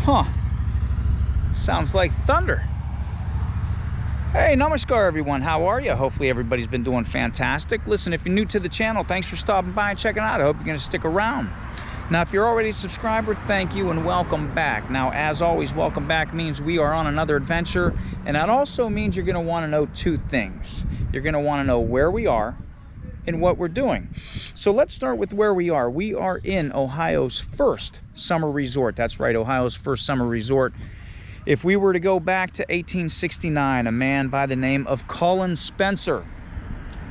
Huh. Sounds like thunder. Hey, namaskar everyone. How are you? Hopefully everybody's been doing fantastic. Listen, if you're new to the channel, thanks for stopping by and checking out. I hope you're going to stick around. Now, if you're already a subscriber, thank you and welcome back. Now, as always, welcome back means we are on another adventure, and that also means you're going to want to know two things. You're going to want to know where we are and what we're doing. So let's start with where we are. We are in Ohio's first summer resort. That's right, Ohio's first summer resort. If we were to go back to 1869, a man by the name of Colin Spencer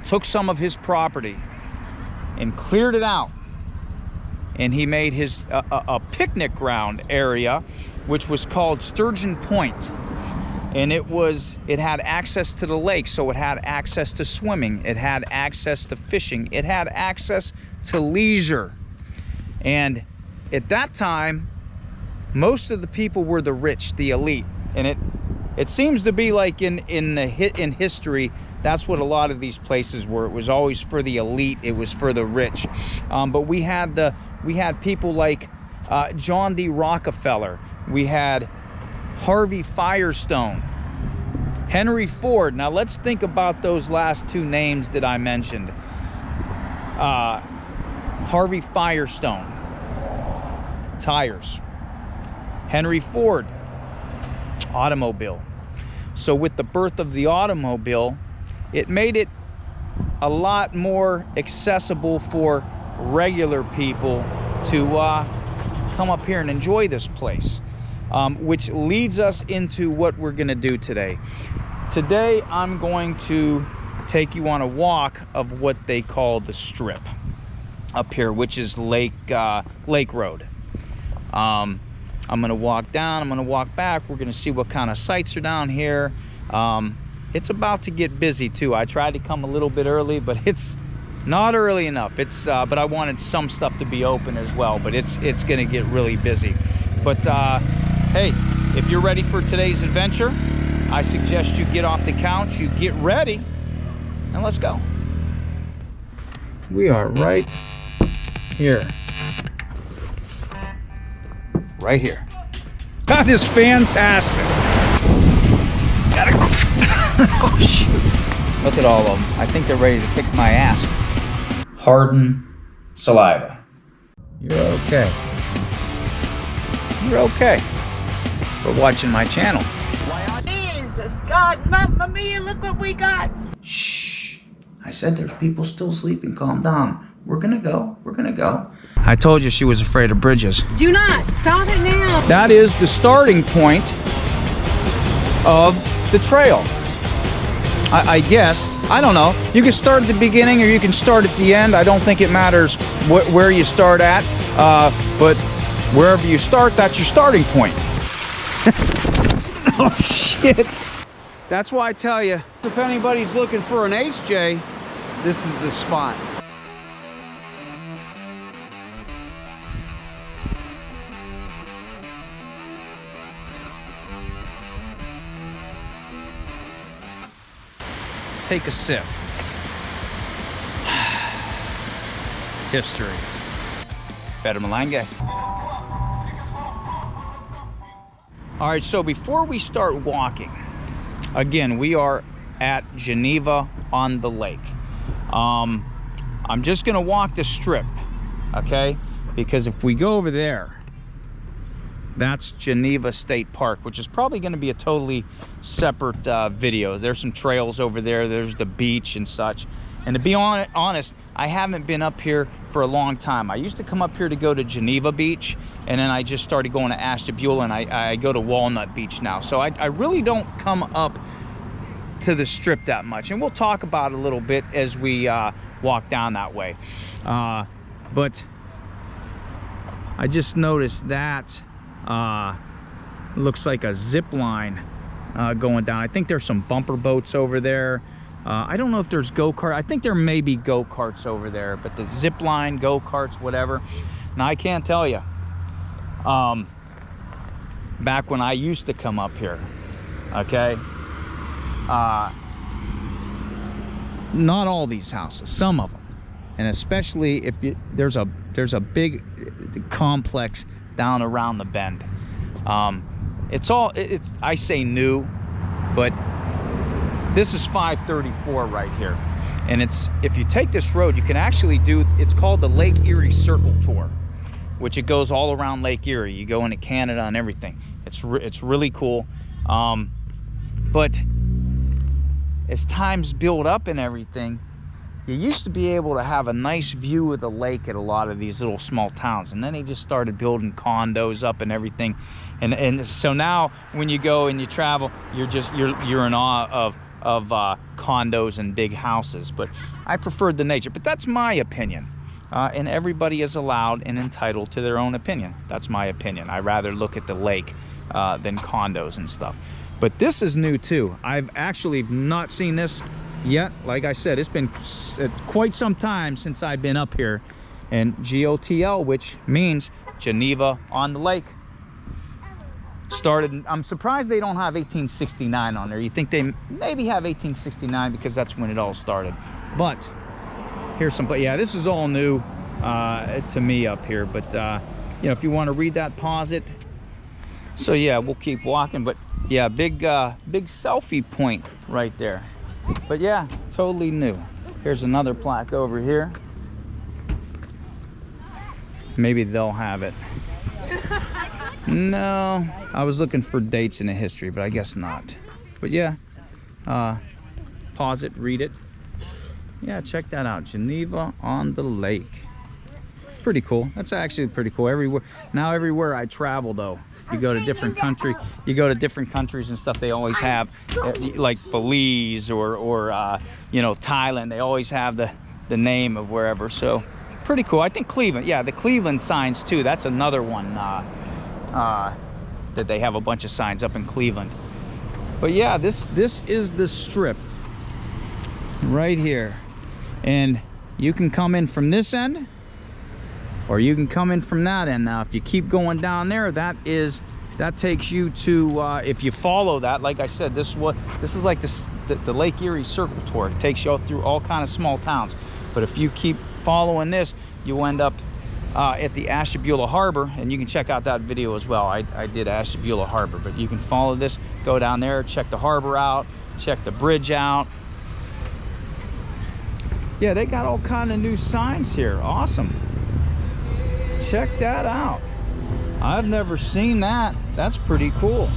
took some of his property and cleared it out, and he made his a picnic ground area, which was called Sturgeon Point. And it had access to the lake, so it had access to swimming, it had access to fishing, it had access to leisure. And at that time, most of the people were the rich, the elite. And it seems to be like in history, that's what a lot of these places were. It was always for the elite, it was for the rich. But we had people like John D. Rockefeller, we had Harvey Firestone, Henry Ford. Now let's think about those last two names that I mentioned. Harvey Firestone, tires. Henry Ford, automobile. So with the birth of the automobile, it made it a lot more accessible for regular people to come up here and enjoy this place. Which leads us into what we're going to do today. Today, I'm going to take you on a walk of what they call the Strip up here, which is Lake Road. I'm going to walk down, I'm going to walk back. We're going to see what kind of sights are down here. It's about to get busy too. I tried to come a little bit early, but it's not early enough. But I wanted some stuff to be open as well, but it's going to get really busy. But hey, if you're ready for today's adventure, I suggest you get off the couch, you get ready, and let's go. We are right here. Right here. That is fantastic. Gotta oh shoot. Look at all of them. I think they're ready to kick my ass. Harden saliva. You're okay. You're okay for watching my channel. Jesus God, Mamma Mia, look what we got. Shh. I said there's people still sleeping. Calm down. We're gonna go. We're gonna go. I told you she was afraid of bridges. Do not. Stop it now. That is the starting point of the trail. I guess. I don't know. You can start at the beginning or you can start at the end. I don't think it matters where you start at. But wherever you start, that's your starting point. Oh shit. That's why I tell you, if anybody's looking for an HJ, this is the spot. Take a sip. History. Better Malanga. All right, so before we start walking, again, we are at Geneva on the lake. I'm just gonna walk the strip, okay? Because if we go over there, that's Geneva State Park, which is probably gonna be a totally separate video. There's some trails over there, there's the beach and such. And to be honest, I haven't been up here for a long time. I used to come up here to go to Geneva Beach, and then I just started going to Ashtabula, and I go to Walnut Beach now. So I really don't come up to the strip that much. And we'll talk about it a little bit as we walk down that way. But I just noticed that looks like a zip line going down. I think there's some bumper boats over there. I don't know if there's go-kart. I think there may be go-karts over there, but the zip line, go-karts, whatever. Now I can't tell you. Back when I used to come up here, okay, not all these houses, some of them, and especially if there's a big complex down around the bend. It's I say new, but this is 534 right here. And if you take this road, you can actually do, it's called the Lake Erie Circle Tour, which it goes all around Lake Erie. You go into Canada and everything. It's really cool. But as times build up and everything, you used to be able to have a nice view of the lake at a lot of these little small towns, and then they just started building condos up and everything, and so now when you go and you travel, you're in awe of condos and big houses. But I preferred the nature, but that's my opinion, and everybody is allowed and entitled to their own opinion. That's my opinion. I rather look at the lake than condos and stuff. But this is new too. I've actually not seen this yet. Like I said, it's been quite some time since I've been up here. And GOTL, which means Geneva on the Lake, started. I'm surprised they don't have 1869 on there. You think they maybe have 1869 because that's when it all started. But here's some, yeah, this is all new to me up here. But you know, if you want to read that, pause it. So yeah, we'll keep walking. But yeah, big selfie point right there. But yeah, totally new. Here's another plaque over here. Maybe they'll have it. No, I was looking for dates in the history, but I guess not. But yeah, pause it, read it. Yeah, check that out. Geneva on the Lake. Pretty cool. That's actually pretty cool. Everywhere I travel though, you go to different countries and stuff, they always have, like Belize or you know, Thailand, they always have the name of wherever. So pretty cool. I think Cleveland, yeah, the Cleveland signs too. That's another one that they have a bunch of signs up in Cleveland. But yeah, this is the strip right here, and you can come in from this end or you can come in from that end. Now if you keep going down there, that takes you to if you follow that, like I said, this is like the Lake Erie Circle Tour. It takes you through all kind of small towns. But if you keep following this, you end up at the Ashtabula Harbor, and you can check out that video as well. I did Ashtabula Harbor, but you can follow this, go down there, check the harbor out, check the bridge out. Yeah, they got all kind of new signs here. Awesome. Check that out. I've never seen that. That's pretty cool.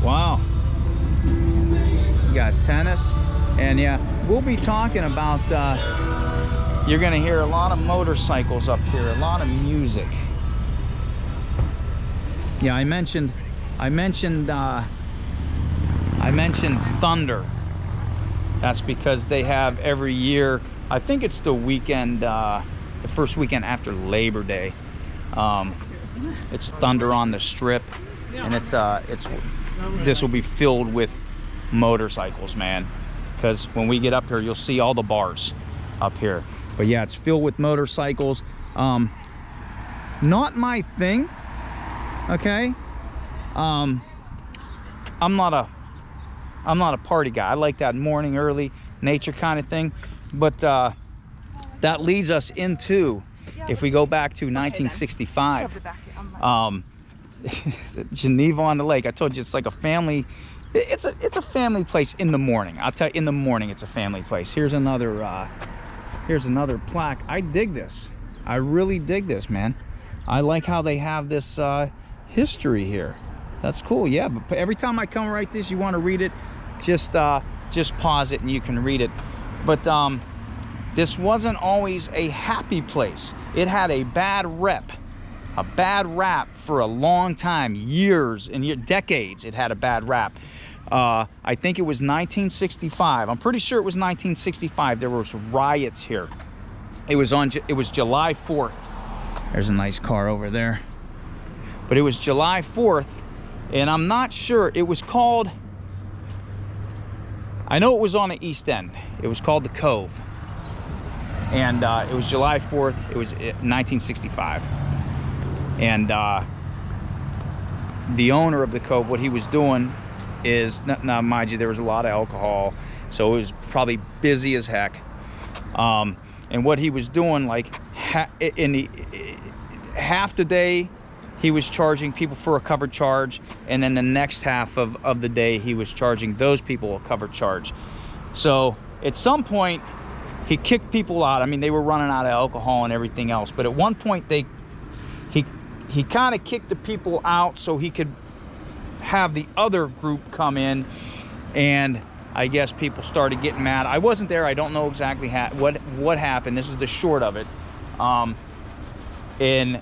Wow. Got tennis. And yeah, we'll be talking about you're gonna hear a lot of motorcycles up here, a lot of music. Yeah, I mentioned Thunder. That's because they have every year, I think it's the weekend, the first weekend after Labor Day. It's Thunder on the Strip, and this will be filled with motorcycles, man. Because when we get up here, you'll see all the bars up here. But yeah, it's filled with motorcycles. Not my thing, okay? I'm not a party guy. I like that morning, early nature kind of thing. But that leads us into, if we go back to 1965, Geneva on the Lake. I told you it's like a family. It's a family place in the morning. I'll tell you, in the morning it's a family place. Here's another plaque. I dig this. I really dig this, man. I like how they have this history here. That's cool. Yeah, but every time I come right this, you want to read it, just pause it and you can read it. But this wasn't always a happy place. It had a bad rep, a bad rap for a long time, years and decades. It had a bad rap. I think it was 1965. I'm pretty sure it was 1965. There was riots here. It was July 4th. There's a nice car over there. But it was July 4th, and I'm not sure. It was called, I know it was on the East End. It was called the Cove. And it was July 4th. It was 1965. And the owner of the Cove, what he was doing is, now mind you, there was a lot of alcohol, so it was probably busy as heck. And what he was doing, like half the day he was charging people for a covered charge, and then the next half of the day he was charging those people a covered charge. So at some point he kicked people out. I mean, they were running out of alcohol and everything else, but at one point he kind of kicked the people out so he could have the other group come in, and I guess people started getting mad. I wasn't there. I don't know exactly what happened. This is the short of it. And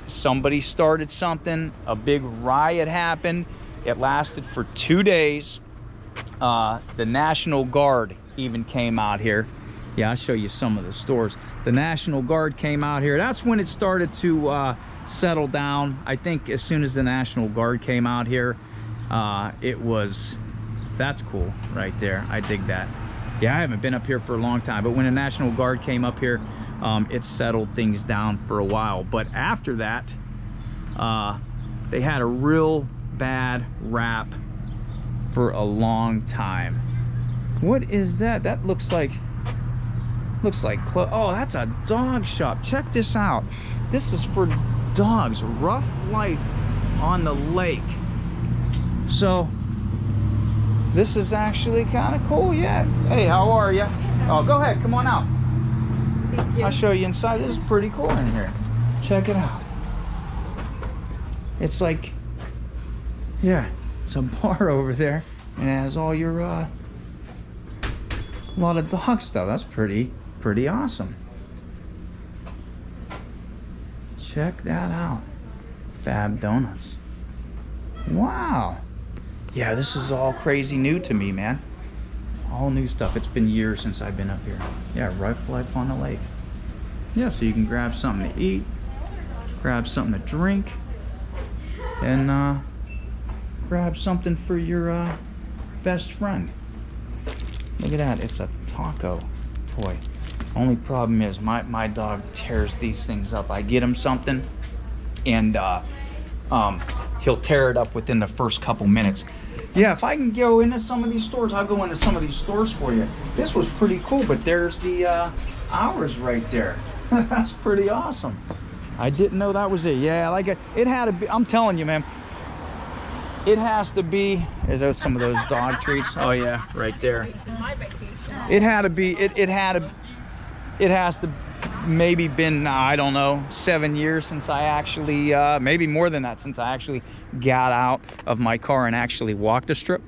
somebody started something. A big riot happened. It lasted for 2 days. The National Guard even came out here. Yeah, I'll show you some of the stores. The National Guard came out here. That's when it started to settle down. I think as soon as the National Guard came out here, that's cool right there. I dig that. Yeah, I haven't been up here for a long time, but when the National Guard came up here, it settled things down for a while. But after that, they had a real bad rap for a long time. What is that? That looks like oh, that's a dog shop. Check this out. This is for dogs. Rough life on the lake. So this is actually kind of cool. Yeah. Hey, how are you? Oh, go ahead, come on out. Thank you. I'll show you inside. This is pretty cool in here. Check it out. It's like, yeah, it's a bar over there, and it has all your a lot of dog stuff. That's pretty awesome. Check that out. Fab Donuts. Wow. Yeah, this is all crazy new to me, man. All new stuff. It's been years since I've been up here. Yeah, rough life on the lake. Yeah, so you can grab something to eat, grab something to drink, and grab something for your best friend. Look at that. It's a taco toy. Only problem is my dog tears these things up. I get him something, and he'll tear it up within the first couple minutes. Yeah, if I can go into some of these stores, I'll go into some of these stores for you. This was pretty cool, but there's the hours right there. That's pretty awesome. I didn't know that was it. Yeah, like it had to be. I'm telling you, man. It has to be. Is those some of those dog treats? Oh yeah, right there. It had to be. It has to maybe been, I don't know, 7 years since I actually, maybe more than that, since I actually got out of my car and actually walked the strip.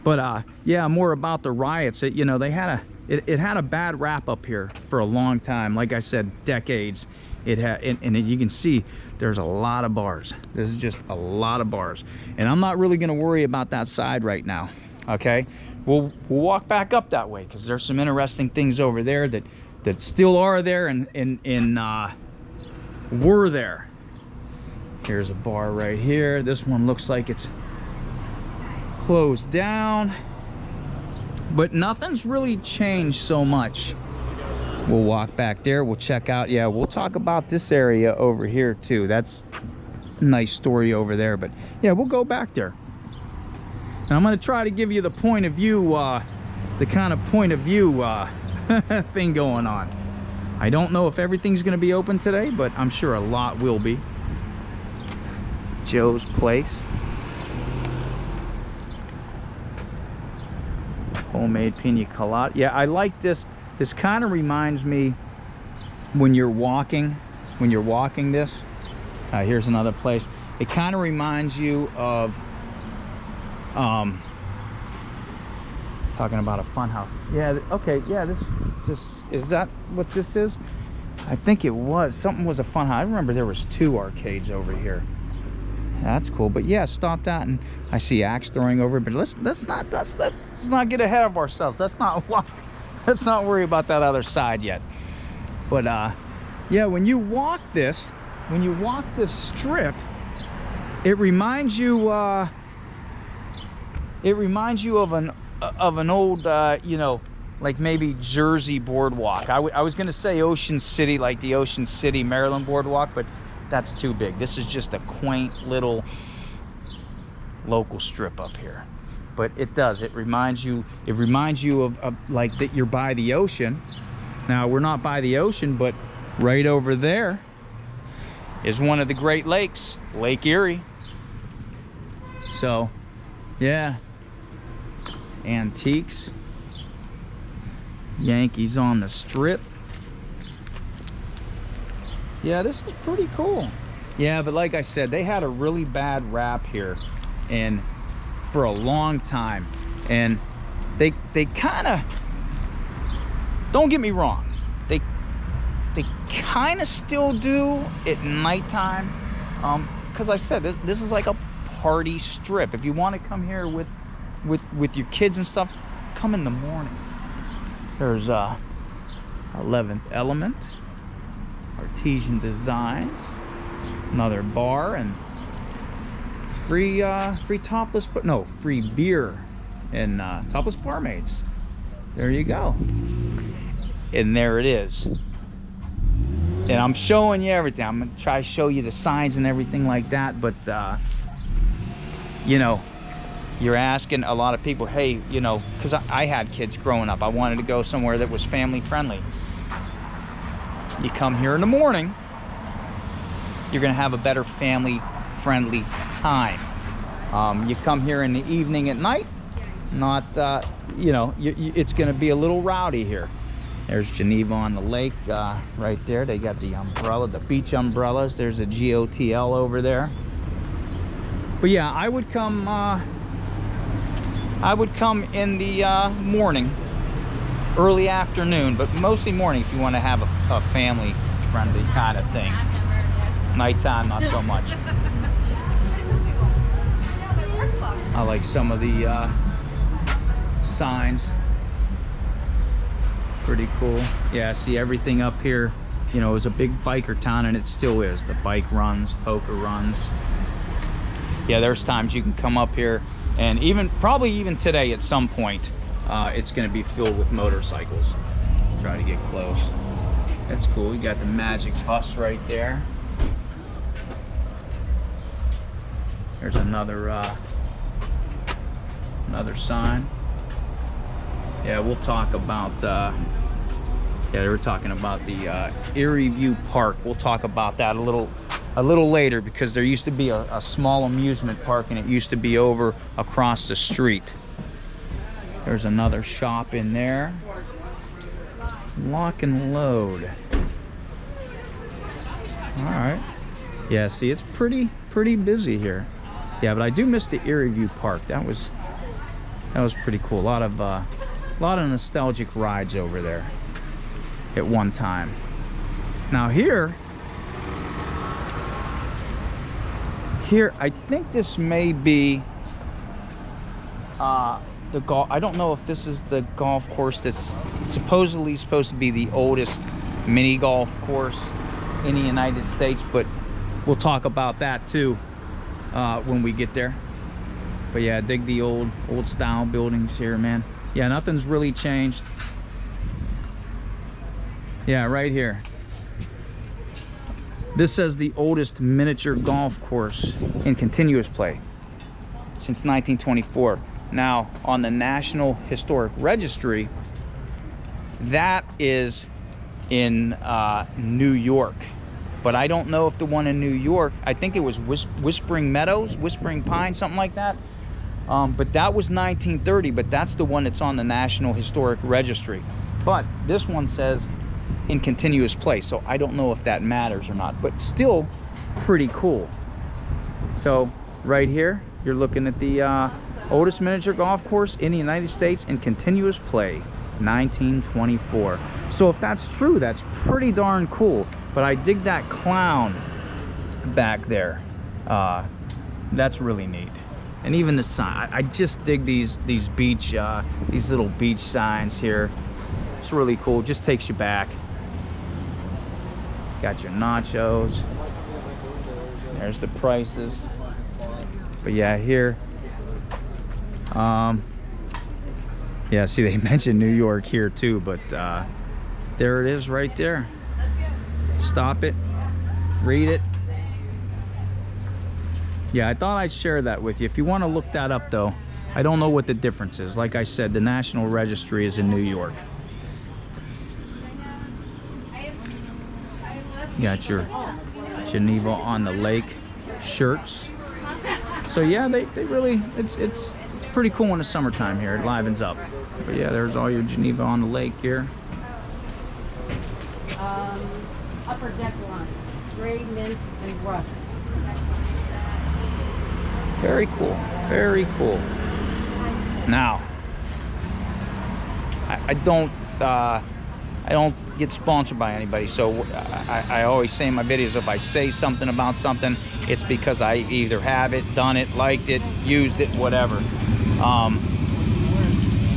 But yeah, more about the riots. You know, they had it had a bad rap up here for a long time. Like I said, decades. It had, and you can see there's a lot of bars. This is just a lot of bars, and I'm not really going to worry about that side right now. Okay, we'll walk back up that way because there's some interesting things over there that still are there and were there. Here's a bar right here. This one looks like it's closed down, but nothing's really changed so much. We'll walk back there. We'll check out. Yeah, we'll talk about this area over here too. That's a nice story over there. But yeah, we'll go back there. And I'm going to try to give you the point of view, the kind of point of view thing going on. I don't know if everything's going to be open today, but I'm sure a lot will be. Joe's Place. Homemade pina colada. Yeah, I like this. This kind of reminds me when you're walking this. Here's another place. It kind of reminds you of talking about a fun house. Yeah, okay, yeah, this is that what this is? I think it was. Something was a fun house. I remember there was 2 arcades over here. That's cool. But yeah, stopped out and I see axe throwing over, but let's not get ahead of ourselves. Let's not worry about that other side yet. But yeah, when you walk this strip, it reminds you of an old you know, like maybe Jersey boardwalk. I was gonna say Ocean City, like the Ocean City, Maryland boardwalk, but that's too big. This is just a quaint little local strip up here. But it does, it reminds you of like that you're by the ocean. Now we're not by the ocean, but right over there is one of the Great Lakes, Lake Erie. So, yeah. Antiques. Yankees on the Strip. Yeah, this is pretty cool. Yeah, but like I said, they had a really bad rap here and for a long time. And they kind of, don't get me wrong, they kind of still do at nighttime. Because I said, this is like a party strip. If you want to come here with your kids and stuff, come in the morning. There's 11th Element, Artesian Designs, another bar, and free topless, but no, free beer and topless barmaids. There you go. And there it is. And I'm showing you everything. I'm gonna try to show you the signs and everything like that, but you know, you're asking a lot of people, hey, you know, because I had kids growing up. I wanted to go somewhere that was family friendly. You come here in the morning, you're gonna have a better family friendly time. You come here in the evening at night, not, you know, it's gonna be a little rowdy here. There's Geneva on the lake right there. They got the umbrella, the beach umbrellas. There's a GOTL over there. But yeah, I would come in the morning, early afternoon, but mostly morning if you want to have a family friendly kind of thing. Nighttime, not so much. I like some of the signs. Pretty cool. Yeah, see everything up here, you know, it was a big biker town, and it still is. The bike runs, poker runs. Yeah, there's times you can come up here, and probably even today at some point, it's going to be filled with motorcycles. Try to get close. That's cool. You got the Magic Bus right there. There's another sign. Yeah, we'll talk about yeah, they were talking about the Erie View Park. We'll talk about that a little later, because there used to be a small amusement park, and it used to be over across the street. There's another shop in there. Lock and Load. All right. Yeah, see, it's pretty busy here. Yeah, but I do miss the Erie View Park. That was pretty cool. A lot of nostalgic rides over there at one time. Now here I think this may be the golf. I don't know if this is the golf course that's supposedly supposed to be the oldest mini golf course in the United States, but we'll talk about that too when we get there. But yeah, I dig the old style buildings here, man. Yeah, nothing's really changed. Yeah, right here. This says the oldest miniature golf course in continuous play since 1924. Now, on the National Historic Registry, that is in New York. But I don't know if the one in New York, I think it was Whispering Meadows, Whispering Pine, something like that. But that was 1930, but that's the one that's on the National Historic Registry. But this one says in continuous play, so I don't know if that matters or not, but still pretty cool. So right here, you're looking at the oldest miniature golf course in the United States in continuous play, 1924. So if that's true, that's pretty darn cool. But I dig that clown back there. That's really neat. And even the sign, I just dig these beach, these little beach signs here. It's really cool. Just takes you back. Got your nachos. There's the prices. But yeah, here. Yeah, see, they mentioned New York here too, but there it is right there. Stop it. Read it. Yeah, I thought I'd share that with you. If you want to look that up though, I don't know what the difference is. Like I said, the National Registry is in New York. You got your Geneva on the Lake shirts. So yeah, they really, it's pretty cool in the summertime here. It livens up. But yeah, there's all your Geneva on the Lake here. Upper deck line, gray, mint, and rust. Very cool, very cool. Now, I don't get sponsored by anybody, so I always say in my videos, if I say something about something, it's because I either have it, done it, liked it, used it, whatever.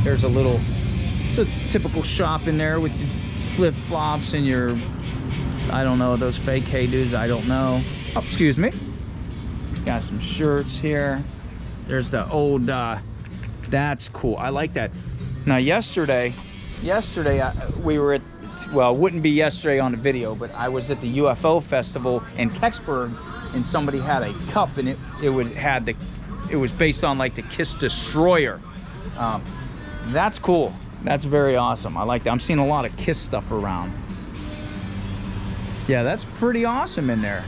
There's it's a typical shop in there with your flip-flops and your, I don't know, those fake hey dudes, I don't know. Oh, excuse me. Got some shirts here. There's the old, that's cool. I like that. Now yesterday we were at, well, it wouldn't be yesterday on the video, but I was at the UFO festival in Kecksburg, and somebody had a cup, and it was based on like the Kiss Destroyer. That's cool. That's very awesome. I like that. I'm seeing a lot of Kiss stuff around. Yeah, that's pretty awesome in there.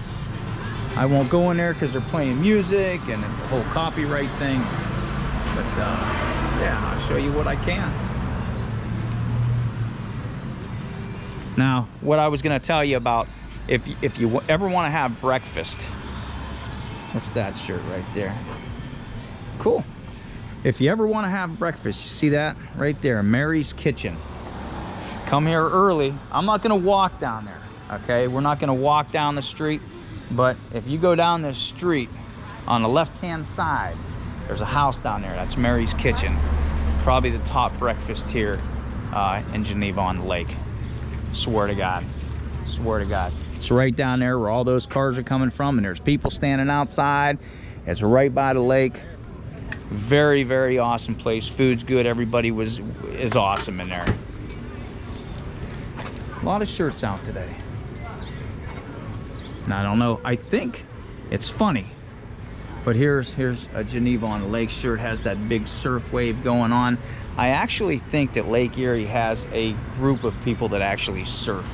I won't go in there because they're playing music and the whole copyright thing. But yeah, I'll show you what I can. Now, what I was going to tell you about, if you ever want to have breakfast, what's that shirt right there? Cool. If you ever want to have breakfast, you see that right there, Mary's Kitchen. Come here early. I'm not going to walk down there, okay? We're not going to walk down the street, but if you go down this street on the left-hand side, there's a house down there. That's Mary's Kitchen. Probably the top breakfast here in Geneva on the Lake. Swear to God. Swear to God. It's right down there where all those cars are coming from, and there's people standing outside. It's right by the lake. Very, very awesome place. Food's good. Everybody is awesome in there. A lot of shirts out today. Now I don't know. I think it's funny, but here's a Geneva on the Lake shirt. Has that big surf wave going on. I actually think that Lake Erie has a group of people that actually surf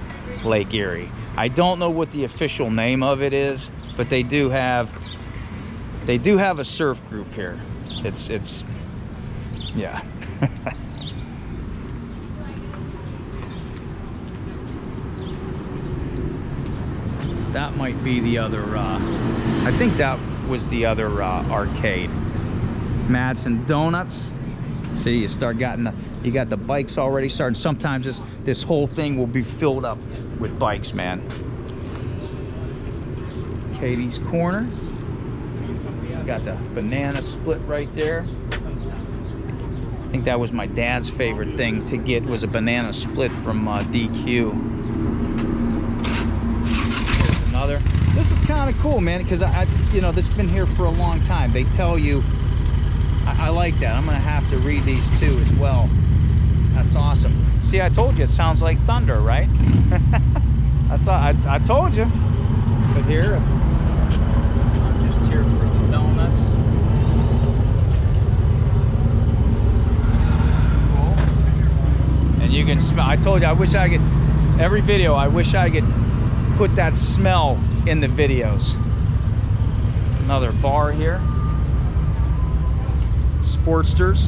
Lake Erie. I don't know what the official name of it is, but they do have a surf group here. It's yeah. That might be the other I think that was the other arcade. Madsen Donuts. See, you got the bikes already started. Sometimes this whole thing will be filled up with bikes, man. Katie's Corner. Got the banana split right there. I think that was my dad's favorite thing to get, was a banana split from DQ. Here's another. This is kind of cool, man, because you know, this has been here for a long time. They tell you, I like that. I'm gonna have to read these too as well. That's awesome. See, I told you it sounds like thunder, right? That's all. I told you. But here, I'm just here for the donuts. Cool. And you can smell. I told you. I wish I could. Every video, I wish I could put that smell in the videos. Another bar here. Sportsters.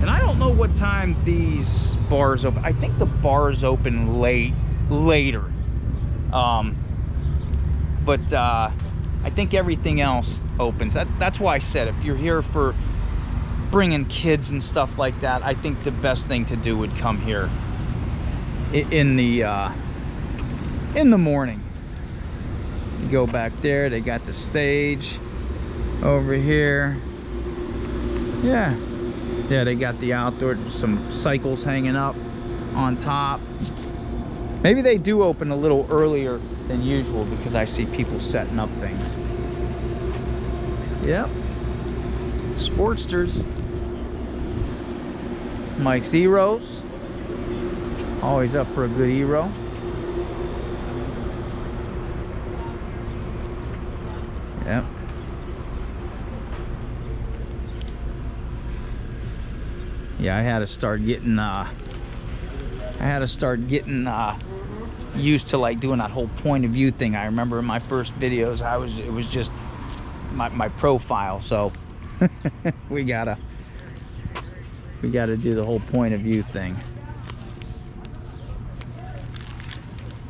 And I don't know what time these bars open. I think the bars open later. But I think everything else opens. That's why I said, if you're here for bringing kids and stuff like that, I think the best thing to do would come here in the morning. You go back there, they got the stage over here. Yeah, they got the outdoor, some cycles hanging up on top. Maybe they do open a little earlier than usual because I see people setting up things. Yep. Sportsters. Mike's Eros. Always up for a good Eero. Yep. Yeah, I had to start getting used to like doing that whole point of view thing. I remember in my first videos, it was just my profile. So we gotta do the whole point of view thing.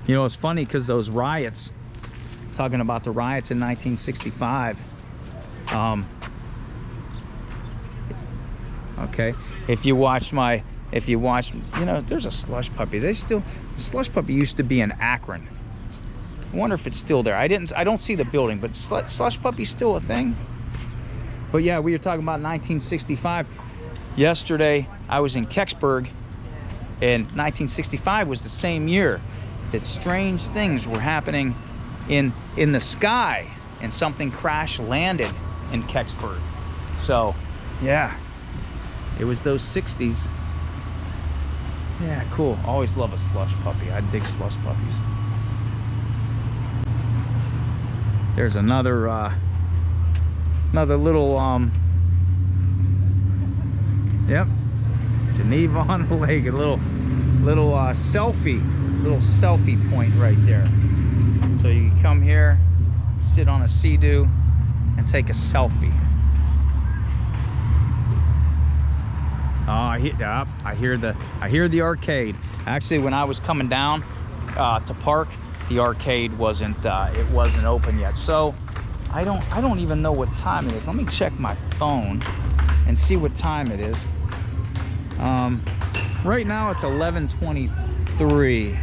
You know, it's funny because those riots, talking about the riots in 1965, okay, if you watch, you know, there's a slush puppy. The slush puppy used to be in Akron. I wonder if it's still there. I don't see the building, but slush puppy's still a thing. But yeah, we were talking about 1965. Yesterday, I was in Kecksburg, and 1965 was the same year that strange things were happening in the sky, and something crash landed in Kecksburg. So yeah, it was those 60s. Yeah, cool. Always love a slush puppy. I dig slush puppies. There's another little yep, Geneva on the lake. A little selfie point right there. So you can come here, sit on a sea-doo, and take a selfie. Oh, I hear the arcade. Actually, when I was coming down to park, the arcade wasn't open yet. So I don't even know what time it is. Let me check my phone and see what time it is. Right now it's 11:23.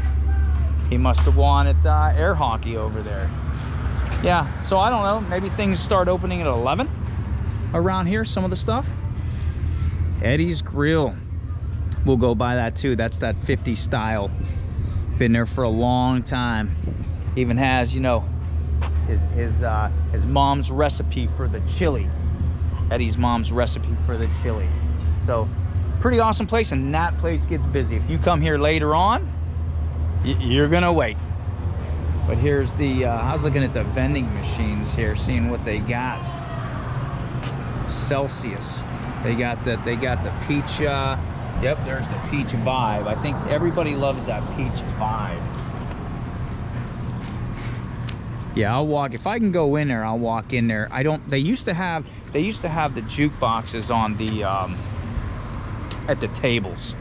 He must have won at air hockey over there. Yeah, so I don't know. Maybe things start opening at 11 around here. Some of the stuff. Eddie's Grill, we'll go by that too. That's that 50 style. Been there for a long time. Even has, you know, his mom's recipe for the chili. Eddie's mom's recipe for the chili. So pretty awesome place, and that place gets busy. If you come here later on, you're gonna wait. But here's the I was looking at the vending machines here, seeing what they got. Celsius. They got the peach. Yep, there's the peach vibe. I think everybody loves that peach vibe. Yeah, I'll walk. If I can go in there, I'll walk in there. I don't. They used to have the jukeboxes on the at the tables,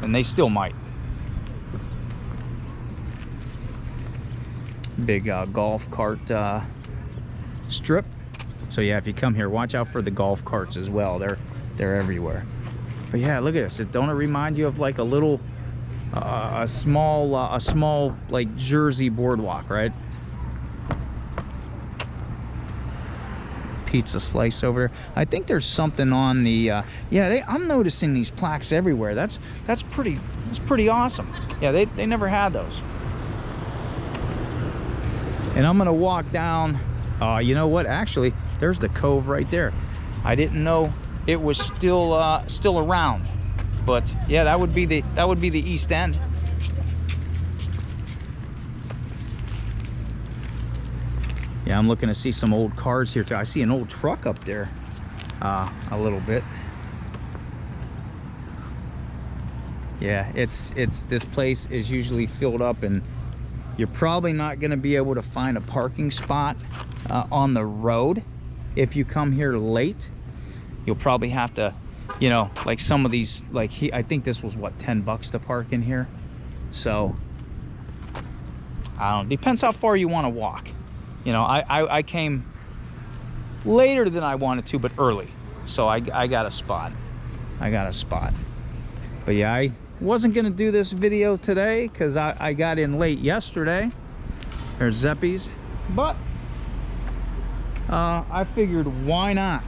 and they still might. Big golf cart strip. So yeah, if you come here, watch out for the golf carts as well. They're everywhere. But yeah, look at this. Don't it remind you of like a little, a small like Jersey boardwalk, right? Pizza slice over there. I think there's something on the. Yeah, I'm noticing these plaques everywhere. That's pretty awesome. Yeah, they never had those. And I'm gonna walk down. You know what? Actually, there's the cove right there. I didn't know it was still around, but yeah, that would be the east end. Yeah, I'm looking to see some old cars here too. I see an old truck up there, a little bit. Yeah, it's this place is usually filled up, and you're probably not going to be able to find a parking spot on the road if you come here late. You'll probably have to, you know, like some of these, like I think this was what, $10 to park in here. So I don't know, depends how far you want to walk. You know, I came later than I wanted to, but early, so I got a spot. But yeah, I wasn't gonna do this video today because I got in late yesterday. There's Zeppies, but I figured why not?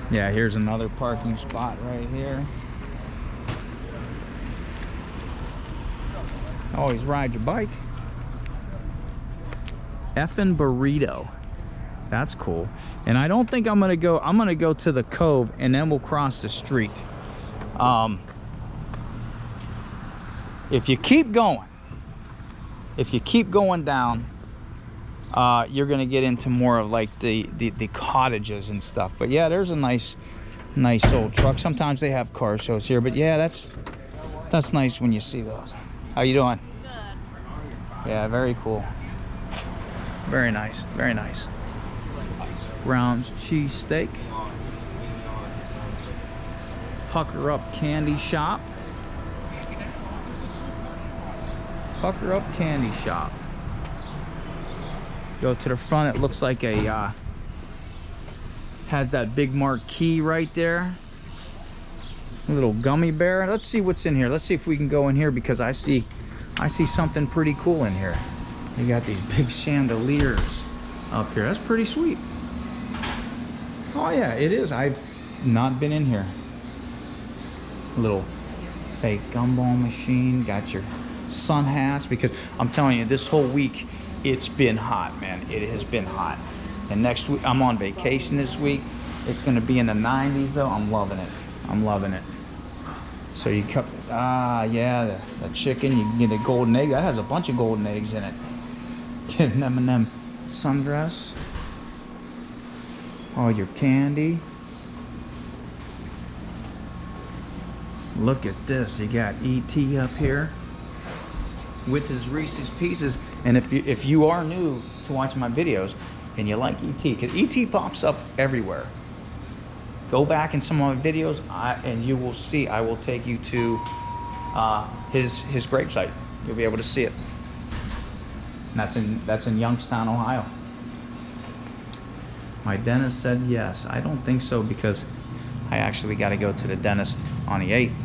Yeah, here's another parking spot right here. Always ride your bike. Effin' burrito. That's cool. And I don't think I'm gonna go to the cove, and then we'll cross the street. If you keep going down, you're gonna get into more of like the cottages and stuff. But yeah, there's a nice old truck. Sometimes they have car shows here, but yeah, that's That's nice when you see those. How you doing? Good. Yeah, very cool. Very nice, very nice. Brown's cheesesteak. Pucker Up Candy Shop. Pucker Up Candy Shop. Go to the front, it looks like a has that big marquee right there. A little gummy bear. Let's see what's in here. Let's see if we can go in here, because I see something pretty cool in here. You got these big chandeliers up here. That's pretty sweet. Oh yeah, it is. I've not been in here. A little fake gumball machine. Got your sun hats, because I'm telling you, this whole week it's been hot, man. It has been hot. And next week, I'm on vacation this week. It's gonna be in the 90s though. I'm loving it. I'm loving it. So you cut, yeah, the chicken, you can get a golden egg. That has a bunch of golden eggs in it. Get an M&M sundress. All your candy. Look at this. You got E.T. up here with his Reese's Pieces. And if you are new to watching my videos and you like E.T., because E.T. pops up everywhere. Go back in some of my videos and you will see, I will take you to his gravesite. You'll be able to see it. And that's in Youngstown, Ohio. My dentist said yes. I don't think so, because I actually got to go to the dentist on the 8th.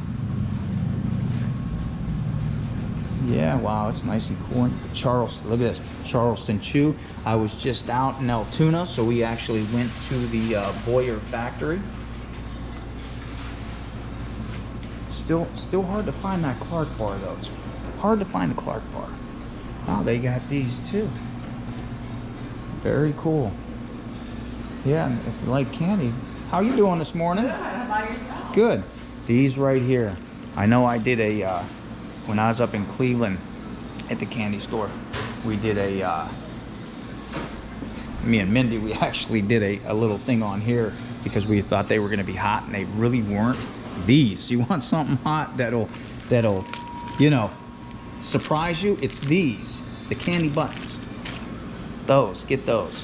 Yeah, wow, it's nice and cool. Charleston, look at this, Charleston Chew. I was just out in Altoona, so we actually went to the Boyer factory. Still hard to find that Clark bar though. It's hard to find the Clark bar. Oh, they got these too. Very cool. Yeah, if you like candy. How you doing this morning? Good. How about yourself? Good. These right here. I know I did a when I was up in Cleveland at the candy store, we did me and Mindy, we actually did a little thing on here because we thought they were going to be hot, and they really weren't. These, you want something hot that'll you know, surprise you? It's these, the candy buttons. Those, get those.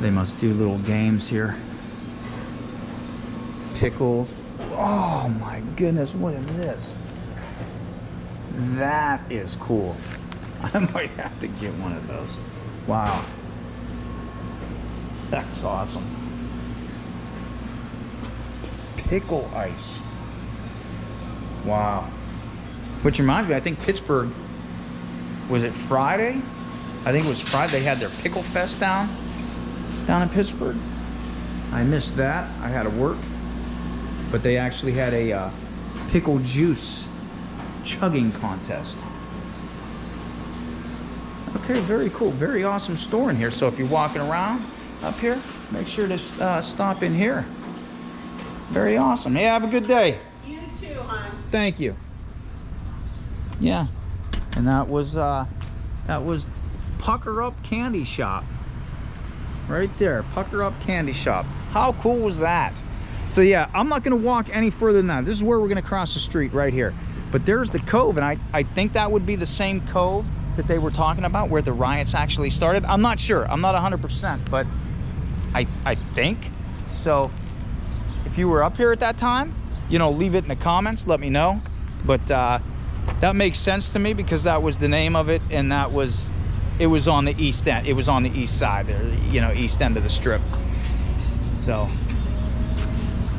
They must do little games here. Pickles. Oh my goodness, what is this? That is cool. I might have to get one of those. Wow. That's awesome. Pickle ice. Wow. Which reminds me, I think Pittsburgh, was it Friday? I think it was Friday, they had their Pickle Fest down in Pittsburgh. I missed that. I had to work. But they actually had a pickle juice chugging contest. Okay, very cool. Very awesome store in here. So if you're walking around up here, make sure to stop in here. Very awesome. Hey, have a good day. You too, hon. Thank you. Yeah, and that was Pucker Up Candy Shop. Right there, Pucker Up Candy Shop. How cool was that? So yeah, I'm not gonna walk any further than that. This is where we're gonna cross the street right here. But there's the cove, and I think that would be the same cove that they were talking about where the riots actually started. I'm not sure, I'm not 100%, but I think. So if you were up here at that time, you know, leave it in the comments, let me know. But that makes sense to me because that was the name of it, and it was on the east end. It was on the east side there, you know, east end of the strip. So,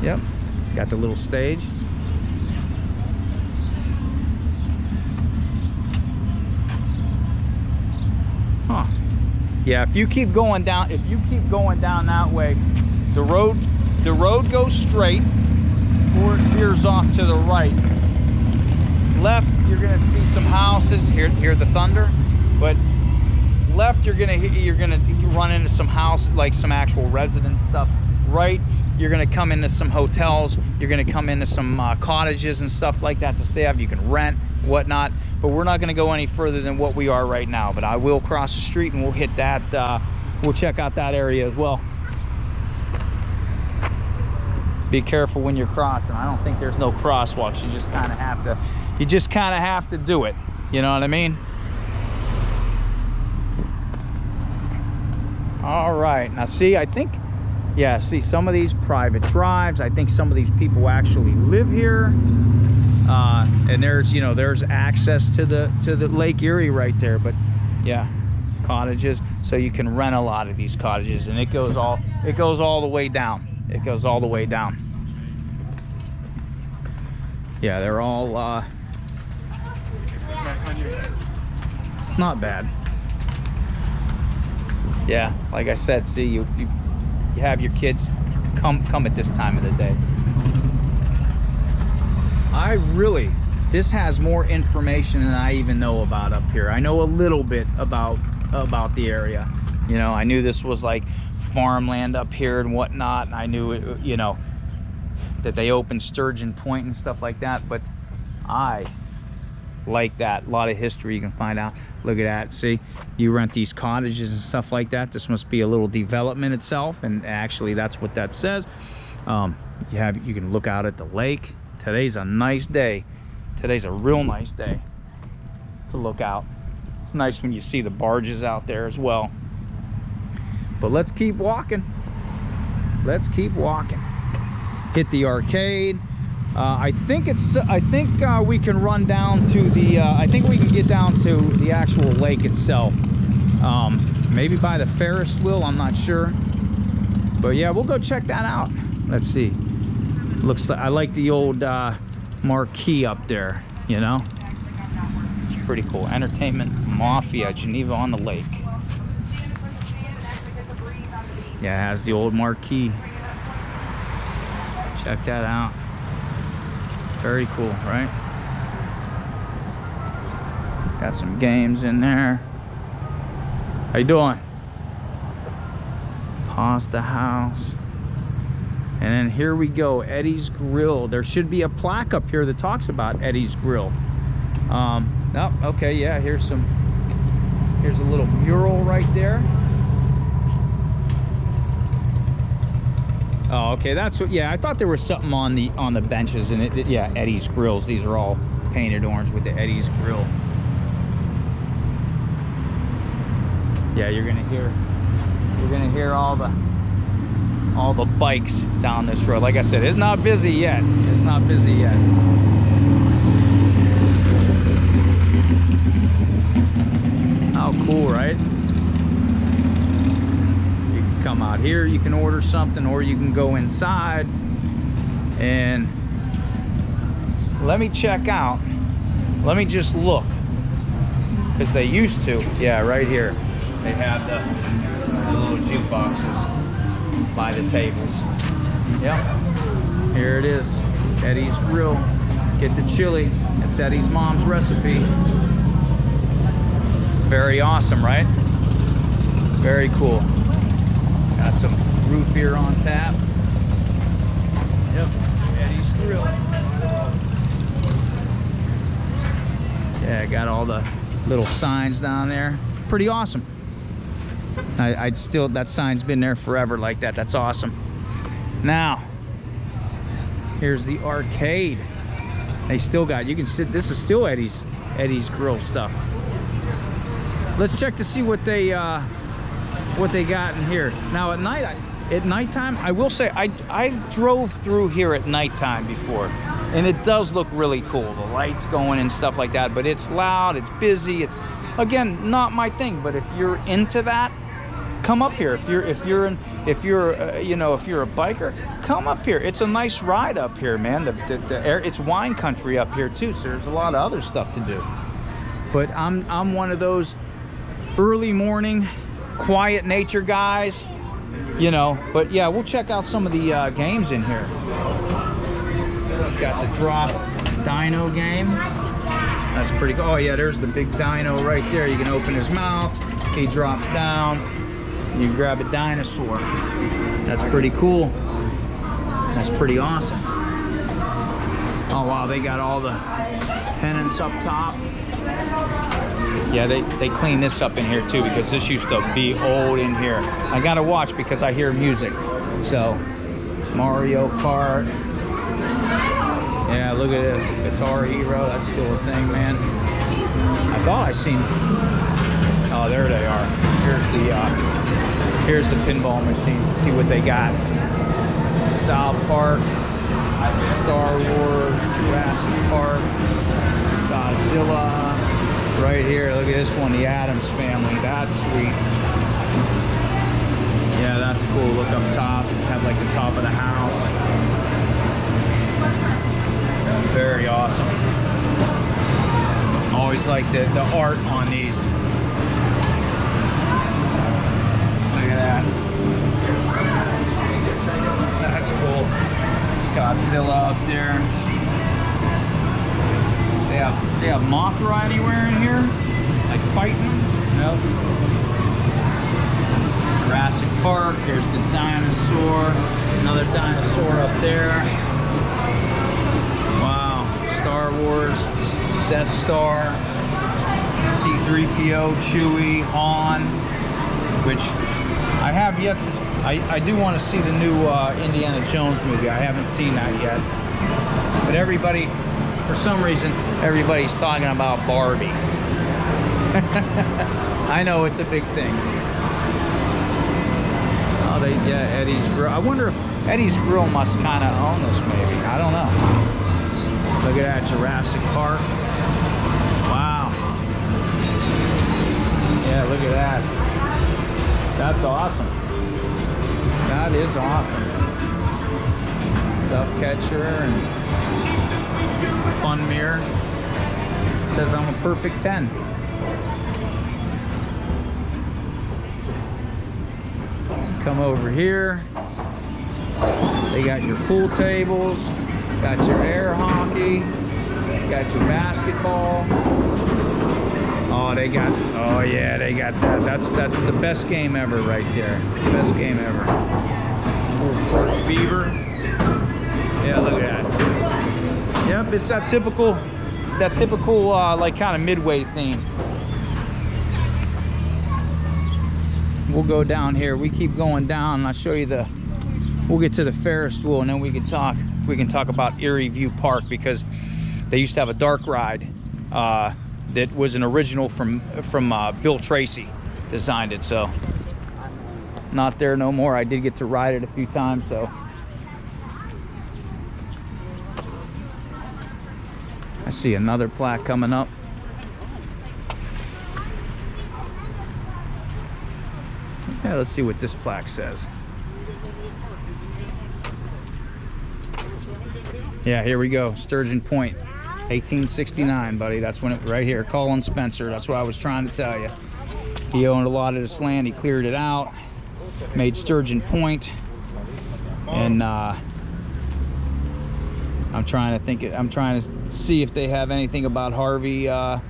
yep, got the little stage. Huh. Yeah, if you keep going down that way, the road goes straight, or it veers off to the right. Left, you're gonna see some houses. Hear the thunder, but left, you're gonna run into some house, like some actual residence stuff. Right, you're gonna come into some hotels. You're gonna come into some cottages and stuff like that to stay up. You can rent, whatnot. But we're not gonna go any further than what we are right now. But I will cross the street and we'll hit that. We'll check out that area as well. be careful when you're crossing. I don't think there's no crosswalks. You just kind of have to, do it. You know what I mean? All right, now see, I think, yeah, see some of these private drives. I think some of these people actually live here. And there's, you know, there's access to the Lake Erie right there. But yeah, cottages. So you can rent a lot of these cottages, and it goes all the way down. It goes all the way down. Yeah, they're all it's not bad. Yeah, like I said, see, you have your kids come at this time of the day. This has more information than I even know about up here. I know a little bit about the area. You know, I knew this was like farmland up here and whatnot, and I knew it, you know, that they opened Sturgeon Point and stuff like that, but I like that. A lot of history you can find out. Look at that. See, you rent these cottages and stuff like that. This must be a little development itself, and actually that's what that says. You can look out at the lake. Today's a nice day. Today's a real nice day to look out. It's nice when you see the barges out there as well. But let's keep walking. Let's keep walking. Hit the arcade. I think we can run down to the I think we can get down to the actual lake itself. Maybe by the Ferris wheel, I'm not sure. But yeah, we'll go check that out. Let's see. Looks like, I like the old marquee up there, you know. It's pretty cool. Entertainment Mafia, Geneva on the Lake. Yeah, it has the old marquee. Check that out. Very cool, right? Got some games in there. How you doing? Pasta House. And then here we go, Eddie's Grill. There should be a plaque up here that talks about Eddie's Grill. Oh, okay, yeah, here's a little mural right there. Oh, okay, that's what, yeah, I thought there was something on the benches, and yeah, Eddie's Grills. These are all painted orange with the Eddie's Grill. Yeah, you're gonna hear all the bikes down this road. Like I said, it's not busy yet. It's not busy yet. How cool, right? You can come out here, you can order something, or you can go inside and let me check out. Let me just look, because they used to. Yeah, right here they have the little jukeboxes by the tables. Yep, here it is, Eddie's Grill. Get the chili. It's Eddie's mom's recipe. Very awesome, right? Very cool. Got some root beer on tap. Yep, Eddie's Grill. Yeah, got all the little signs down there. Pretty awesome. I'd still, that sign's been there forever like that. That's awesome. Now, here's the arcade. They still got, you can sit, this is still Eddie's Grill stuff. Let's check to see what they got in here. Now at nighttime, I will say, I drove through here at nighttime before, and it does look really cool. The lights going and stuff like that, but it's loud, it's busy. It's, again, not my thing, but if you're into that, come up here. If you're a biker, come up here. It's a nice ride up here, man. The air, it's wine country up here too, so there's a lot of other stuff to do. But I'm one of those early morning, quiet nature guys, you know. But yeah, we'll check out some of the games in here. Got the drop dino game. That's pretty cool. Oh yeah, there's the big dino right there. You can open his mouth, he drops down, you grab a dinosaur. That's pretty cool. That's pretty awesome. Oh wow, they got all the pennants up top. Yeah, they clean this up in here too, because this used to be old in here. I gotta watch because I hear music. So Mario Kart. Yeah, look at this. Guitar Hero. That's still a thing, man. I thought I seen... Oh, there they are. Here's the pinball machines. Let's see what they got. South Park, Star Wars, Jurassic Park, Godzilla. Right here, look at this one, the Addams Family. That's sweet. Yeah, that's cool. Look up top. Have like the top of the house. Very awesome. Always like the art on these. Look at that. That's cool. It's Godzilla up there. They have Mothra anywhere in here? Like fighting? Nope. Jurassic Park. There's the dinosaur. Another dinosaur up there. Wow. Star Wars. Death Star. C-3PO, Chewie, Han. Which I have yet to... I do want to see the new Indiana Jones movie. I haven't seen that yet. But everybody, for some reason, everybody's talking about Barbie. I know it's a big thing. Oh, yeah, Eddie's Grill. I wonder if Eddie's Grill must kind of own this, maybe. I don't know. Look at that, Jurassic Park. Wow. Yeah, look at that. That's awesome. That is awesome. Duck catcher and fun mirror. Says I'm a perfect 10. Come over here. They got your pool tables, got your air hockey, got your basketball. Oh, they got, oh yeah, they got that. That's the best game ever right there. The best game ever. Full Court Fever. Yeah, look at that. Yep, it's that typical like kind of midway theme. We'll go down here. We keep going down and I'll show you we'll get to the Ferris wheel and then we can talk about Erie View Park, because they used to have a dark ride that was an original from Bill Tracy designed it. So not there no more. I did get to ride it a few times, so I see another plaque coming up. Yeah, let's see what this plaque says. Yeah, here we go. Sturgeon Point, 1869, buddy. That's when it, right here. Colin Spencer. That's what I was trying to tell you. He owned a lot of this land. He cleared it out, made Sturgeon Point, and I'm trying to see if they have anything about Harvey or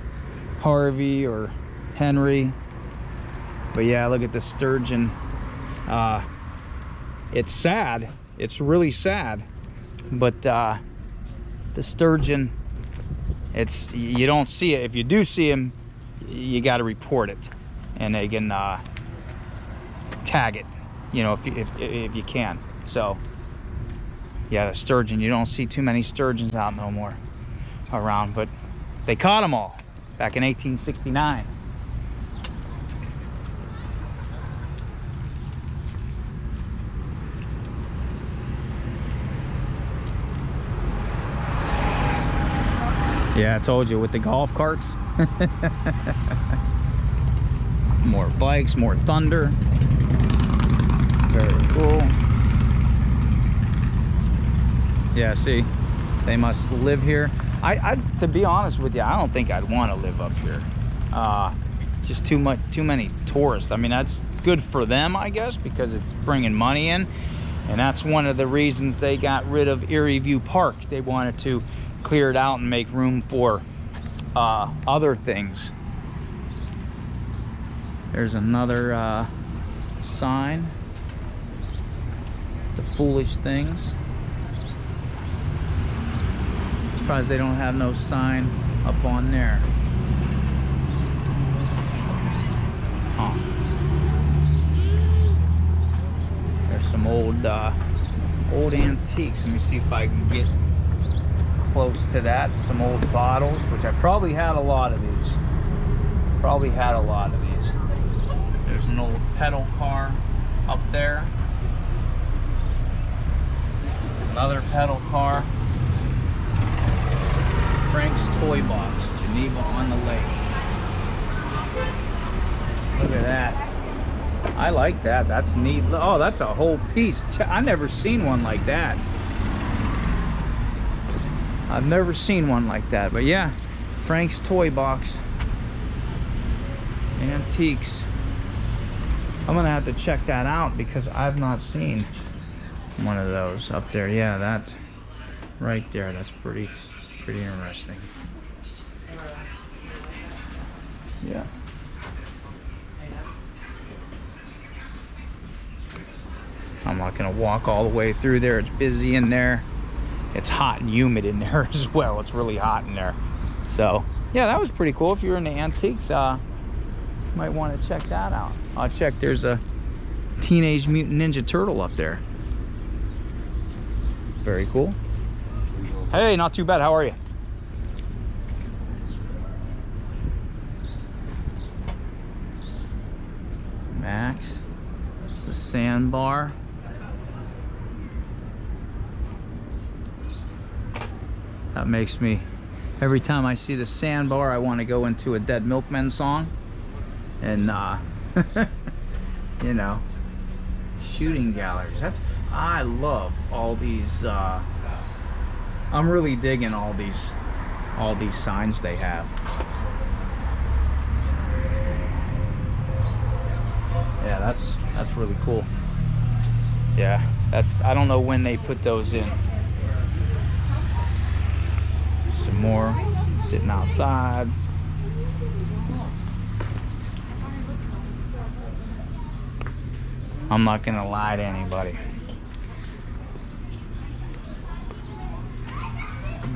Henry. But yeah, look at the sturgeon. It's sad. It's really sad. But the sturgeon, you don't see it. If you do see him, you got to report it, and they can tag it, you know, if you can. So yeah, the sturgeon, you don't see too many sturgeons out no more around, but they caught them all back in 1869. Yeah, I told you, with the golf carts. More bikes, more thunder. Very cool. Yeah, see, they must live here. To be honest with you, I don't think I'd want to live up here. Just too many tourists. I mean, that's good for them, I guess, because it's bringing money in, and that's one of the reasons they got rid of Erie View Park. They wanted to clear it out and make room for other things. There's another sign. The foolish things. Surprised they don't have no sign up on there. Huh. There's some old Old antiques. Let me see if I can get close to that. Some old bottles, which I probably had a lot of these. Probably had a lot of these. There's an old pedal car up there. Another pedal car. Frank's Toy Box, Geneva on the Lake. Look at that. I like that. That's neat. Oh, that's a whole piece. I've never seen one like that. I've never seen one like that. But yeah, Frank's Toy Box. Antiques. I'm gonna have to check that out because I've not seen one of those up there. Yeah, that right there. That's pretty interesting. Yeah. I'm not gonna walk all the way through there. It's busy in there. It's hot and humid in there as well. It's really hot in there. So yeah, that was pretty cool. If you're into antiques, might want to check that out. I'll check. There's a Teenage Mutant Ninja Turtle up there. Very cool. Hey, not too bad. How are you? Max, the sandbar. That makes me, every time I see the sandbar, I want to go into a Dead Milkmen song. And you know, shooting galleries. I love all these. I'm really digging all these signs they have. Yeah, that's really cool. Yeah, I don't know when they put those in. Some more sitting outside. I'm not gonna lie to anybody.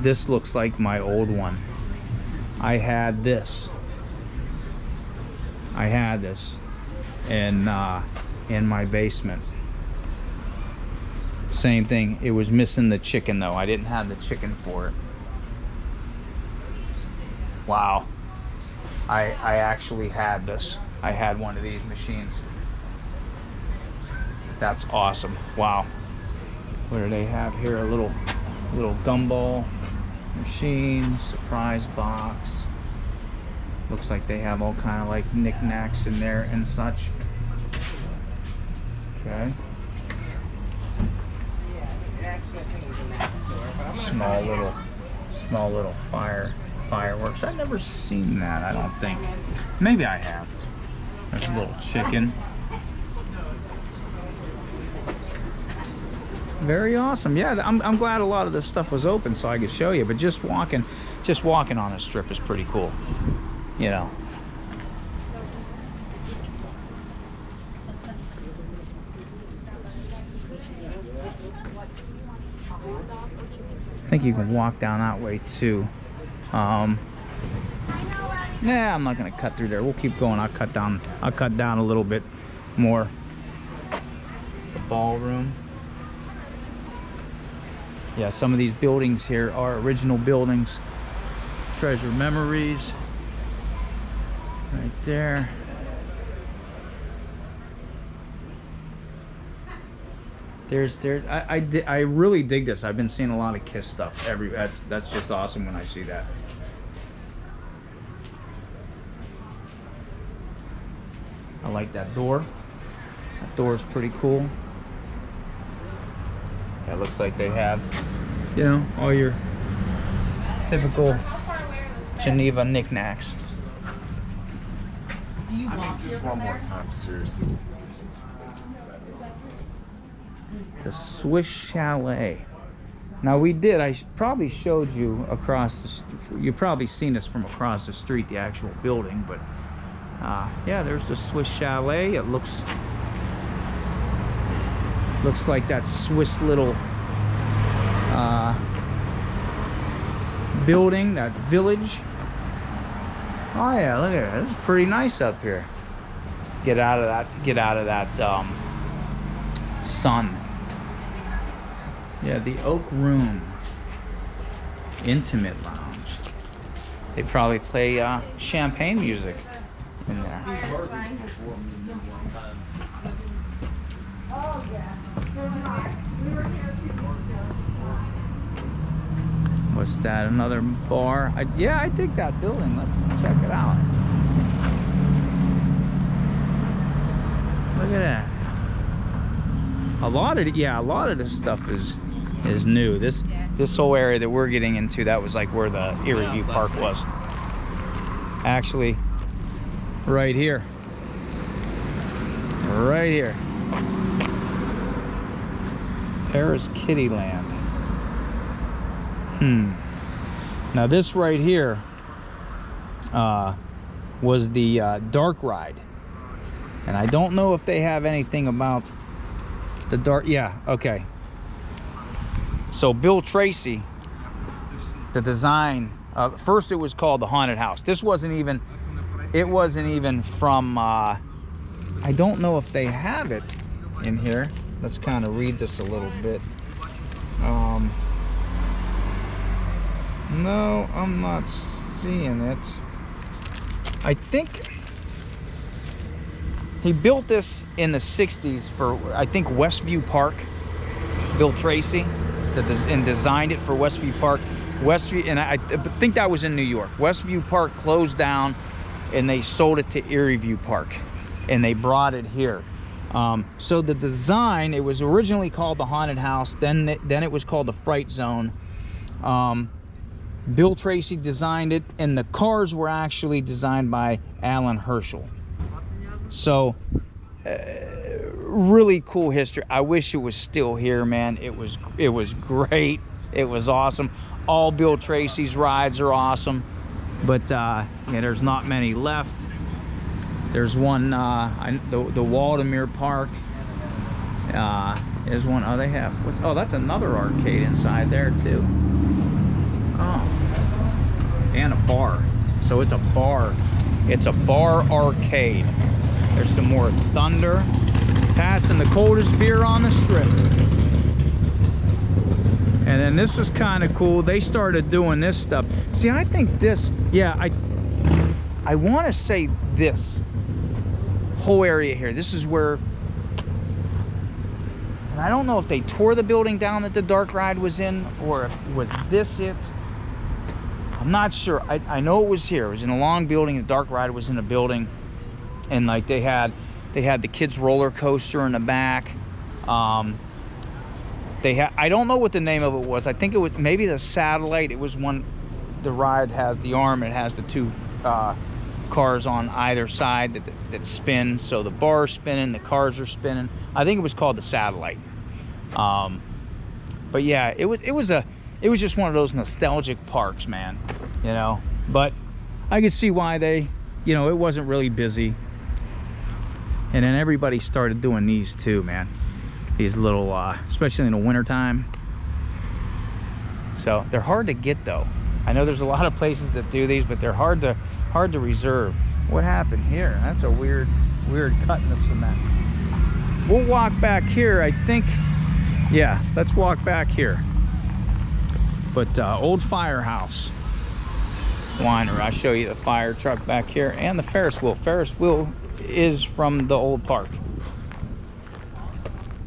This looks like my old one. I had this in my basement. Same thing. It was missing the chicken though. I didn't have the chicken for it. Wow. I actually had this. I had one of these machines. That's awesome. Wow. What do they have here? A little gumball machine, surprise box. Looks like they have all kind of like knickknacks in there and such. Okay. Small little fireworks. I've never seen that, I don't think. Maybe I have. There's a little chicken. Very awesome. Yeah, I'm glad a lot of this stuff was open so I could show you, but just walking on a strip is pretty cool, you know. I think you can walk down that way too. Yeah, I'm not gonna cut through there. We'll keep going. I'll cut down a little bit more. The ballroom. Yeah, some of these buildings here are original buildings. Treasure memories. Right there. I really dig this. I've been seeing a lot of Kiss stuff. That's just awesome when I see that. I like that door. That door is pretty cool. It looks like they have, you know, all your typical Geneva knickknacks. I mean, just one more time, seriously. The Swiss Chalet. Now I probably showed you across you've probably seen this from across the street, the actual building, but yeah, there's the Swiss Chalet. It looks like that Swiss little building, that village. Oh yeah, look at it. It's pretty nice up here. Get out of that sun. Yeah, the Oak Room Intimate Lounge. They probably play champagne music in there. What's that? Another bar? Yeah, I dig that building. Let's check it out. Look at that. A lot of this stuff is new. This whole area that we're getting into, that was like where the Erie View Park was. Actually, right here. Right here. Paris Kittyland. Now this right here was the dark ride. And I don't know if they have anything about the dark. Yeah, okay. So Bill Tracy, the design, first it was called the Haunted House. This wasn't even, it wasn't even from, I don't know if they have it in here. Let's kind of read this a little bit. No, I'm not seeing it. I think he built this in the 60s for, I think, Westview Park. Bill Tracy, and designed it for Westview Park. Westview, and I think that was in New York. Westview Park closed down, and they sold it to Erie View Park, and they brought it here. So the design, it was originally called the Haunted House. Then it was called the Fright Zone. Bill Tracy designed it, and the cars were actually designed by Alan Herschel. So really cool history. I wish it was still here, man. It was great. It was awesome. All Bill Tracy's rides are awesome, but yeah, there's not many left. There's one, the Waldemere Park. Is one. Oh, they have. Oh, that's another arcade inside there too. Oh, and a bar. So it's a bar. It's a bar arcade. There's some more Thunder. Passing the coldest beer on the strip. And then this is kind of cool. They started doing this stuff. See, I think this, yeah, I want to say this whole area here. This is where, and I don't know if they tore the building down that the dark ride was in, or if was this it. I'm not sure. I know it was here. It was in a long building. The dark ride was in a building, and like they had the kids roller coaster in the back. They had, I don't know what the name of it was. I think it was maybe the Satellite. It was one, the ride has the arm. It has the two cars on either side that spin. So the bar's spinning, the cars are spinning. I think it was called the Satellite. But yeah, it was just one of those nostalgic parks, man. You know, but I could see why they, you know, it wasn't really busy. And then everybody started doing these too, man. These little, especially in the wintertime. So they're hard to get though. I know there's a lot of places that do these, but they're hard to reserve. What happened here? That's a weird cut in the cement. We'll walk back here, I think. Yeah, let's walk back here. But old Firehouse Winery. I'll show you the fire truck back here and the Ferris wheel. Ferris wheel is from the old park.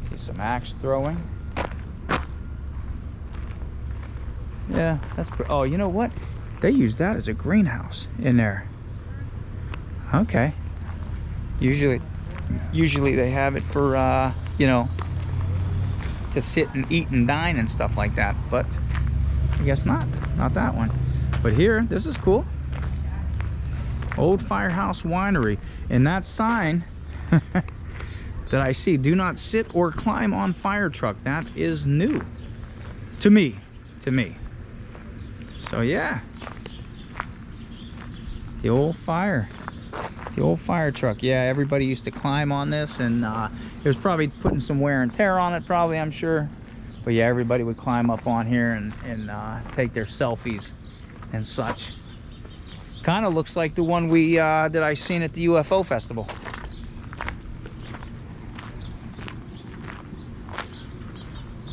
See some axe throwing. Yeah, that's pretty. Oh, you know what? They use that as a greenhouse in there. Okay. Usually they have it for you know, to sit and eat and dine and stuff like that, but I guess not that one. But here, this is cool. Old Firehouse Winery. And that sign that I see, do not sit or climb on fire truck, that is new to me. So yeah, the old fire truck. Yeah, everybody used to climb on this, and it was probably putting some wear and tear on it, probably, I'm sure. But yeah, everybody would climb up on here and take their selfies and such. Kind of looks like the one we that I seen at the UFO festival.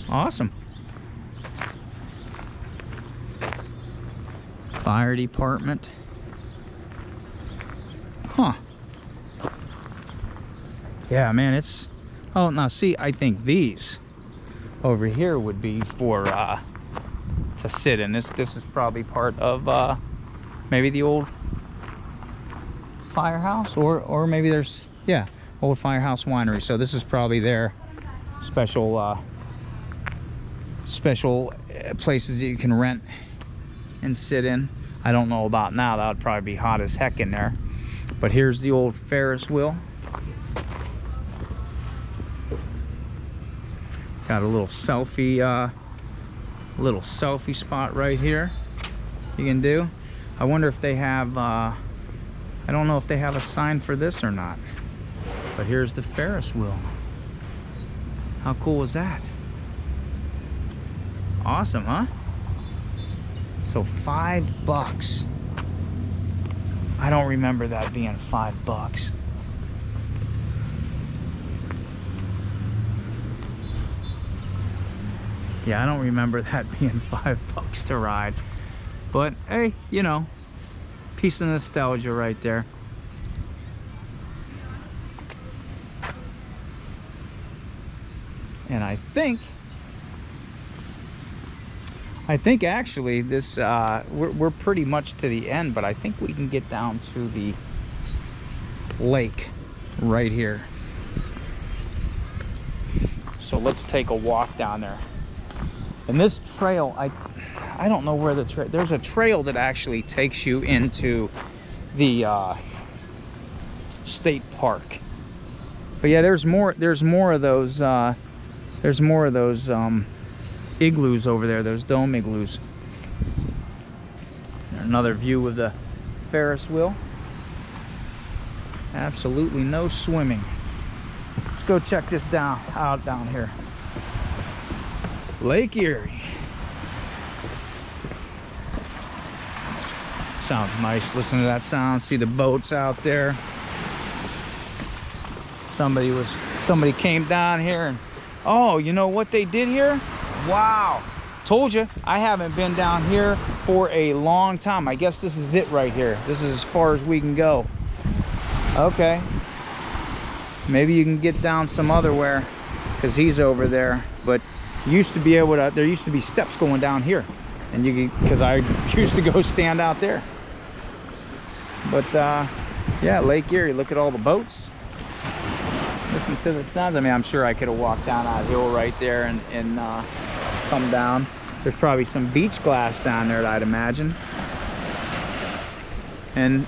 Awesome. Fire department. Huh. Yeah, man, it's... Oh, now see, I think these over here would be for to sit in. This is probably part of maybe the old firehouse, or maybe there's, yeah, old firehouse winery. So this is probably their special places that you can rent and sit in. I don't know about now. That would probably be hot as heck in there. But here's the old Ferris wheel. Got a little selfie spot right here you can do. I wonder if they have I don't know if they have a sign for this or not, but here's the Ferris wheel. How cool was that? Awesome, huh? So $5. I don't remember that being $5. Yeah, I don't remember that being $5 to ride. But hey, you know, piece of nostalgia right there. And I think actually this we're pretty much to the end, but I think we can get down to the lake right here. So let's take a walk down there. And this trail, I don't know where the trail, there's a trail that actually takes you into the state park. But yeah, there's more of those igloos over there, those dome igloos. Another view of the Ferris wheel. Absolutely no swimming. Let's go check this out down here. Lake Erie. Sounds nice. Listen to that sound. See the boats out there. Somebody came down here and, oh, you know what they did here? Wow. Told you, I haven't been down here for a long time. I guess this is it right here. This is as far as we can go. Okay. Maybe you can get down some other where, because he's over there. But you used to be able to, there used to be steps going down here. And you could, because I used to go stand out there. But yeah, Lake Erie, look at all the boats. Listen to the sounds. I mean, I'm sure I could have walked down that hill right there and come down. There's probably some beach glass down there, I'd imagine. And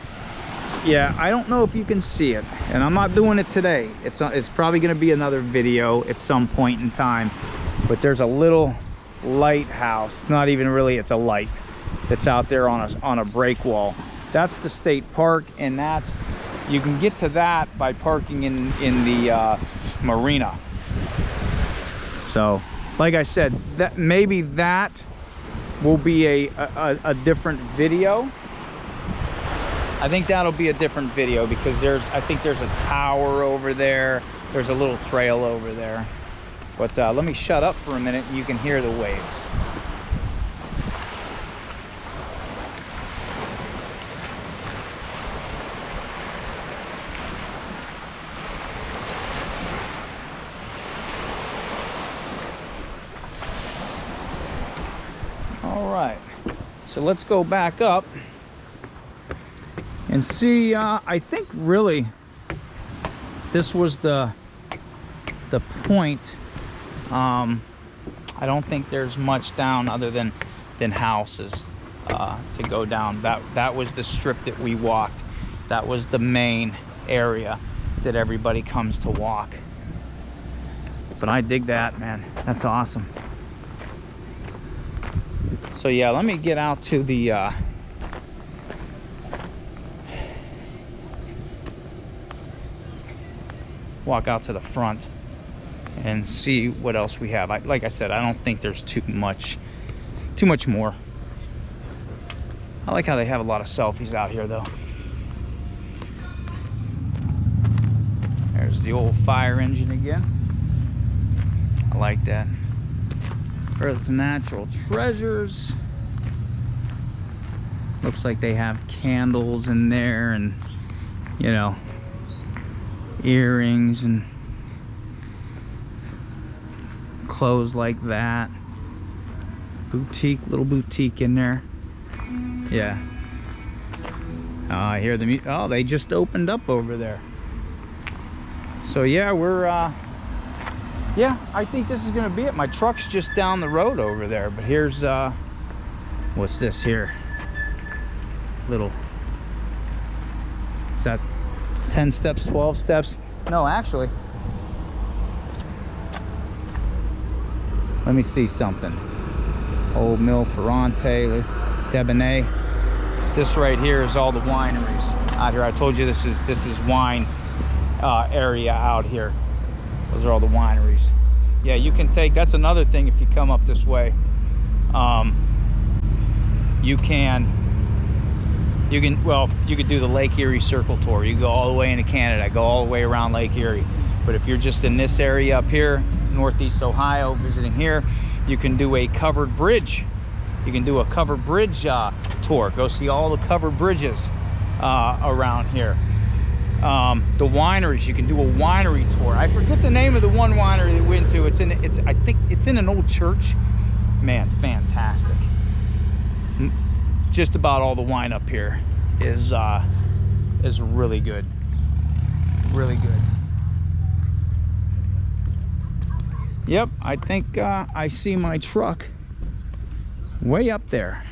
yeah, I don't know if you can see it, and I'm not doing it today. It's probably going to be another video at some point in time. But there's a little lighthouse. It's not even really, it's a light that's out there on a break wall. That's the state park, and that you can get to that by parking in the marina. So like I said, that maybe that will be a different video. I think that'll be a different video because I think there's a tower over there. There's a little trail over there. But let me shut up for a minute and you can hear the waves. All right, so let's go back up and see. I think really this was the point. I don't think there's much down other than houses to go down. That was the strip that we walked. That was the main area that everybody comes to walk. But I dig that, man. That's awesome. So yeah, let me get out to the walk out to the front and see what else we have. Like I said, I don't think there's too much more. I like how they have a lot of selfies out here though. There's the old fire engine again. I like that. Earth's natural treasures. Looks like they have candles in there, and you know, earrings and clothes like that. Boutique, little boutique in there. Yeah. I hear the music. Oh, they just opened up over there. So yeah, we're yeah, I think this is gonna be it. My truck's just down the road over there, but here's what's this here? Little, is that 10 steps, 12 steps? No, actually, let me see something. Old Mill Ferrante, Debonnaire. This right here is all the wineries out here. I told you this is wine area out here. Those are all the wineries. Yeah, you can take, that's another thing if you come up this way. You can do the Lake Erie Circle Tour. You go all the way into Canada, go all the way around Lake Erie. But if you're just in this area up here, Northeast Ohio, visiting here, you can do a covered bridge. You can do a covered bridge tour. Go see all the covered bridges around here. The wineries, you can do a winery tour. I forget the name of the one winery we went to. I think it's in an old church. Man, fantastic. Just about all the wine up here is really good. Really good. Yep, I think I see my truck way up there,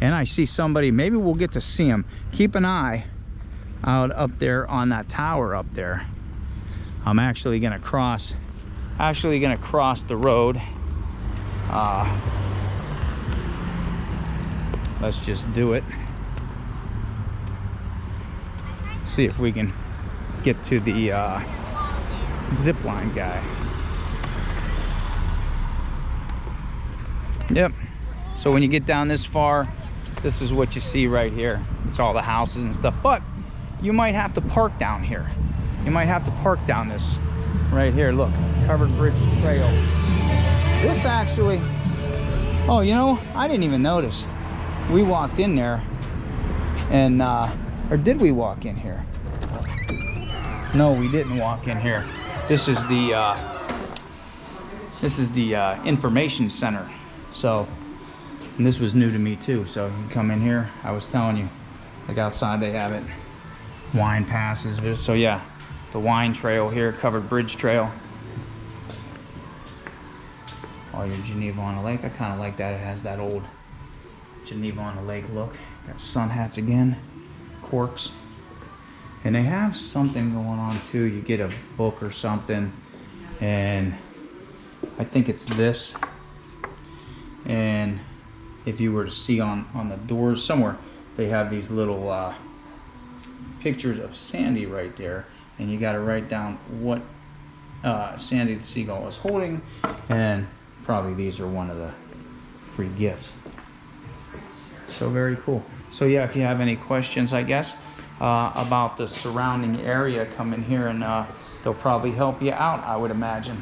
and I see somebody. Maybe we'll get to see him. Keep an eye out up there on that tower up there. I'm actually gonna cross the road. Let's just do it. See if we can get to the zip line guy. Yep. So when you get down this far, this is what you see right here. It's all the houses and stuff, but you might have to park down here. You might have to park down this right here. Look, covered bridge trail. This actually, oh, you know, I didn't even notice. We walked in there and, or did we walk in here? No, we didn't walk in here. This is the information center. So, and this was new to me too. So you can come in here. I was telling you, like outside they have it. Wine passes. So yeah, the wine trail here, covered bridge trail. All your Geneva on the lake. I kind of like that. It has that old Geneva on the lake look. Got sun hats again, corks. And they have something going on too. You get a book or something, and I think it's this. And if you were to see on the doors somewhere, they have these little pictures of Sandy right there, and you got to write down what Sandy the seagull is holding, and probably these are one of the free gifts. So very cool. So yeah, if you have any questions, I guess, about the surrounding area, come in here and they'll probably help you out, I would imagine.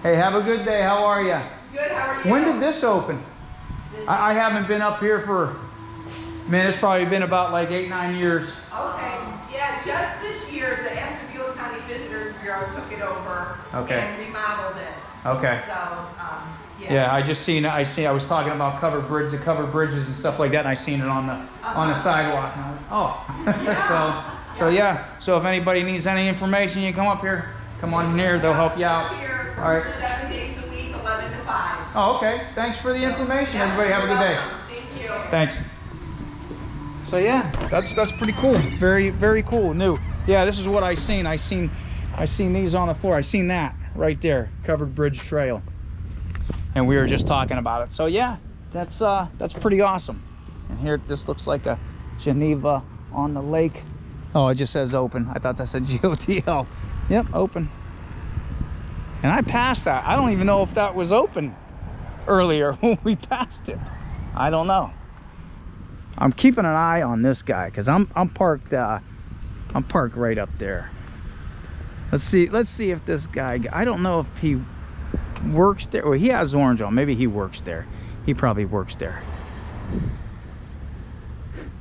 Hey, have a good day. How are you? Good, how are you? When did this open? I haven't been up here for, man, it's probably been about like 8-9 years. Okay, yeah, just this year, the Ashtabula County Visitors Bureau took it over and remodeled it. Okay. So, yeah. I just seen, I was talking about covered bridges and stuff like that, and I seen it on the sidewalk. And I was, oh, yeah. so yeah. So if anybody needs any information, you come up here, come on in here, they'll help you out. Here all right. 7 days a week, 11 to 5. Oh, okay. Thanks for the information. Yeah, everybody have a good day. Thank you. Thanks. So yeah, that's pretty cool. Very, very cool. New. Yeah, this is what I seen. I seen these on the floor. I seen that right there, covered bridge trail. And we were just talking about it. So yeah, that's pretty awesome. And here, this looks like a Geneva on the lake. Oh, it just says open. I thought that said GOTL. Yep, open. And I passed that. I don't even know if that was open earlier when we passed it. I don't know. I'm keeping an eye on this guy because I'm parked right up there. Let's see if this guy, I don't know if he works there. Well, he has orange on. Maybe he works there. He probably works there.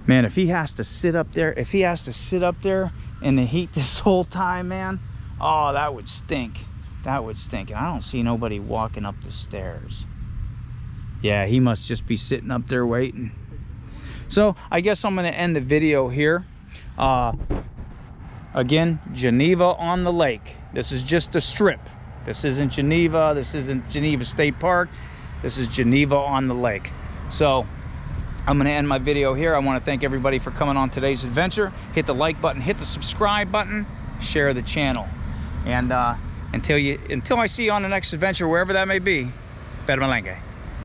Man, if he has to sit up there, in the heat this whole time, man, oh, that would stink. That would stink. And I don't see nobody walking up the stairs. Yeah, he must just be sitting up there waiting. So I guess I'm going to end the video here. Again, Geneva on the lake. This is just a strip. This isn't Geneva. This isn't Geneva State Park. This is Geneva on the lake. So I'm going to end my video here. I want to thank everybody for coming on today's adventure. Hit the like button, hit the subscribe button, share the channel. And until I see you on the next adventure, wherever that may be, Fed Malenge.